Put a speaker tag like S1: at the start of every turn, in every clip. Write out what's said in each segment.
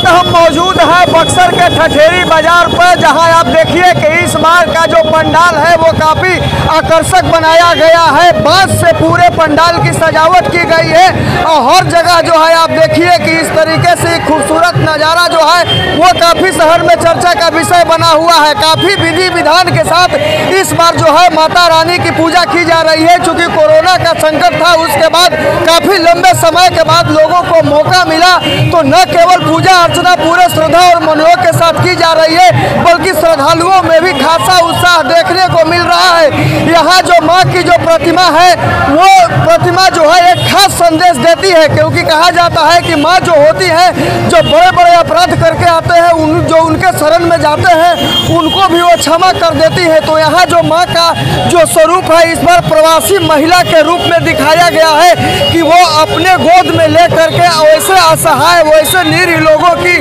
S1: वक्त हम मौजूद हैं बक्सर के ठठेरी बाजार पर, जहां आप देखिए कि इस बार का जो पंडाल है वो काफ़ी आकर्षक बनाया गया है। बांस से पूरे पंडाल की सजावट की गई है और हर जगह जो है आप देखिए कि इस तरीके से खूबसूरत नज़ारा जो है वो काफ़ी शहर में चर्चा का विषय बना हुआ है। काफ़ी विधि विधान के साथ इस बार जो है माता रानी की पूजा की जा रही है। चूँकि कोरोना का संकट था, उसके बाद काफ़ी लंबे समय के बाद लोगों को मौका मिला, तो न केवल पूजा अर्चना पूरे श्रद्धा और मनोयोग के साथ की जा रही है, बल्कि श्रद्धालुओं में भी खासा उत्साह देखने को मिल रहा है। यहाँ जो माँ की जो प्रतिमा है वो प्रतिमा जो है एक खास संदेश देती है, क्योंकि कहा जाता है कि माँ जो होती है, जो बड़े बड़े अपराध करके आते हैं, जो उनके शरण में जाते हैं उनको भी वो क्षमा कर देती है। तो यहाँ जो माँ का जो स्वरूप है इस बार प्रवासी महिला के रूप में दिखाया गया है कि वो अपने गोद में ले करके वैसे असहाय वैसे निरीह लोगों की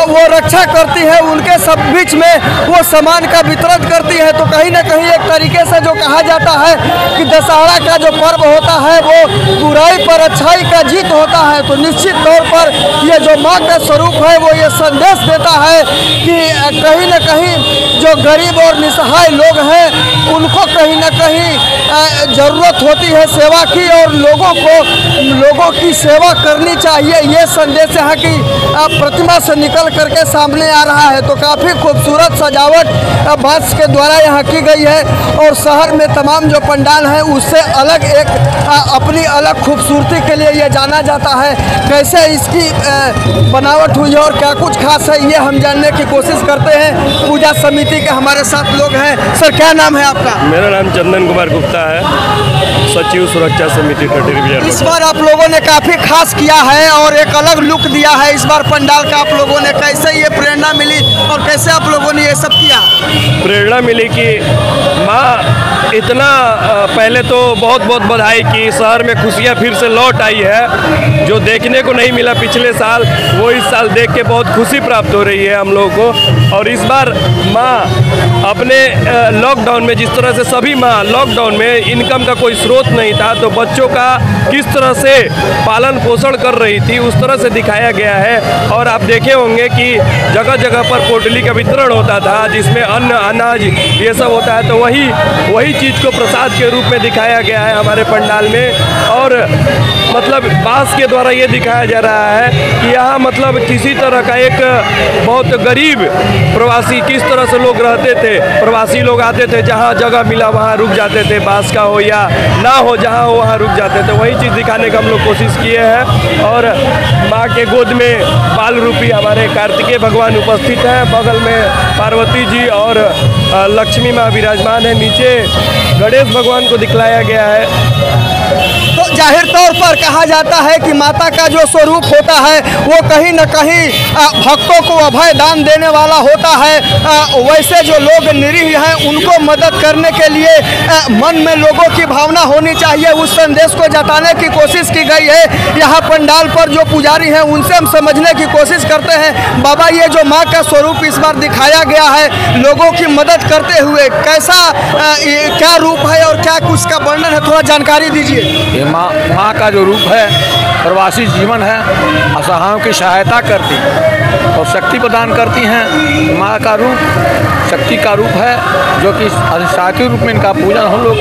S1: वो रक्षा करती है, उनके सब बीच में वो सामान का वितरण करती है। तो कहीं ना कहीं एक तरीके से जो कहा जाता है कि दशहरा का जो पर्व होता है वो बुराई पर अच्छाई का जीत होता है। तो निश्चित तौर पर ये जो माँ का स्वरूप है वो ये संदेश देता है कि कहीं ना कहीं जो गरीब और निसहाय लोग हैं उनको कहीं ना कहीं ज़रूरत होती है सेवा की, और लोगों की सेवा करनी चाहिए। ये संदेश यहाँ की प्रतिमा से निकल करके सामने आ रहा है। तो काफ़ी खूबसूरत सजावट बांस के द्वारा यहाँ की गई है और शहर में तमाम जो पंडाल हैं उससे अलग एक अपनी अलग खूबसूरती के लिए ये जाना जाता है। कैसे इसकी बनावट हुई है और क्या कुछ खास है ये हम जानने की कोशिश करते हैं। पूजा समिति के हमारे साथ लोग हैं। सर क्या नाम है आपका?
S2: मेरा नाम चंदन कुमार गुप्ता है, सचिव सुरक्षा समिति ठठेरी बाजार।
S1: इस बार आप लोगों ने काफ़ी खास किया है और एक अलग लुक दिया है इस बार पंडाल का। आप लोगों ने कैसे ये प्रेरणा मिली और कैसे आप लोगों ने ये सब किया?
S2: प्रेरणा मिली कि माँ इतना पहले तो बहुत बहुत बधाई कि शहर में खुशियाँ फिर से लौट आई है। जो देखने को नहीं मिला पिछले साल वो इस साल देख के बहुत खुशी प्राप्त हो रही है हम लोगों को। और इस बार माँ अपने लॉकडाउन में, जिस तरह से सभी माँ लॉकडाउन में इनकम का कोई स्रोत नहीं था, तो बच्चों का किस तरह से पालन पोषण कर रही थी उस तरह से दिखाया गया है। और आप देखे होंगे कि जगह जगह पर पोटली का वितरण होता था जिसमें अन्न अनाज ये सब होता है, तो वही चीज़ को प्रसाद के रूप में दिखाया गया है हमारे पंडाल में। और मतलब बांस के द्वारा ये दिखाया जा रहा है कि यहाँ मतलब किसी तरह का एक बहुत गरीब प्रवासी, किस तरह से लोग रहते थे, प्रवासी लोग आते थे, जहाँ जगह मिला वहाँ रुक जाते थे, बांस का हो या ना हो जहाँ हो वहाँ रुक जाते थे। वही चीज़ दिखाने का हम लोग कोशिश किए हैं। और माँ के गोद में बाल रूपी हमारे कार्तिकेय भगवान उपस्थित हैं, बगल में पार्वती जी और लक्ष्मी माँ विराजमान है, नीचे गणेश भगवान को दिखलाया गया है।
S1: तो जाहिर तौर पर कहा जाता है कि माता का जो स्वरूप होता है वो कहीं न कहीं भक्तों को अभय दान देने वाला होता है। वैसे जो लोग निरीह हैं उनको मदद करने के लिए मन में लोगों की भावना होनी चाहिए, उस संदेश को जताने की कोशिश की गई है। यहाँ पंडाल पर जो पुजारी हैं उनसे हम समझने की कोशिश करते हैं। बाबा, ये जो माँ का स्वरूप इस बार दिखाया गया है लोगों की मदद करते हुए, कैसा क्या रूप है और क्या कुछ का वर्णन है, थोड़ा जानकारी दीजिए।
S3: ये माँ का जो रूप है प्रवासी जीवन है, असहायों की सहायता करती और शक्ति प्रदान करती हैं। माँ का रूप शक्ति का रूप है जो कि अधिष्ठात्री रूप में इनका पूजन हम लोग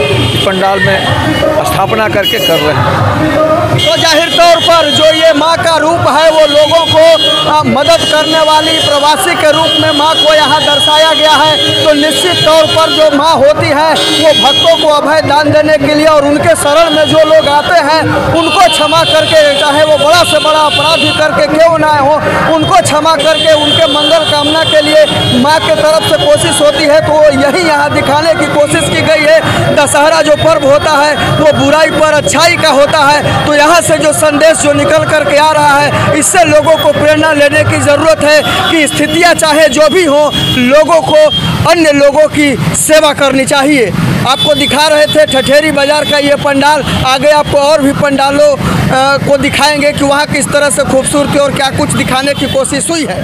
S3: पंडाल में स्थापना करके कर रहे हैं।
S1: तो जाहिर तौर पर जो ये माँ का रूप है वो लोगों को मदद करने वाली प्रवासी के रूप में माँ को यहाँ दर्शाया गया है। तो निश्चित तौर पर जो माँ होती है वो भक्तों को अभय दान देने के लिए और उनके शरण में जो लोग आते हैं उनको क्षमा करके, चाहे वो बड़ा से बड़ा अपराध ही करके क्यों ना हो, उनको क्षमा करके उनके मंगल कामना के लिए माँ के तरफ से कोशिश होती है। तो यही यहाँ दिखाने की कोशिश की गई है। दशहरा जो पर्व होता है वो बुराई पर अच्छाई का होता है। तो यहाँ से जो संदेश जो निकल करके आ रहा है इससे लोगों को प्रेरणा लेने की ज़रूरत है कि स्थितियाँ चाहे जो भी हो, लोगों को अन्य लोगों की सेवा करनी चाहिए। आपको दिखा रहे थे ठठेरी बाजार का ये पंडाल। आगे आपको और भी पंडालों को दिखाएंगे कि वहाँ किस तरह से खूबसूरती और क्या कुछ दिखाने की कोशिश हुई है।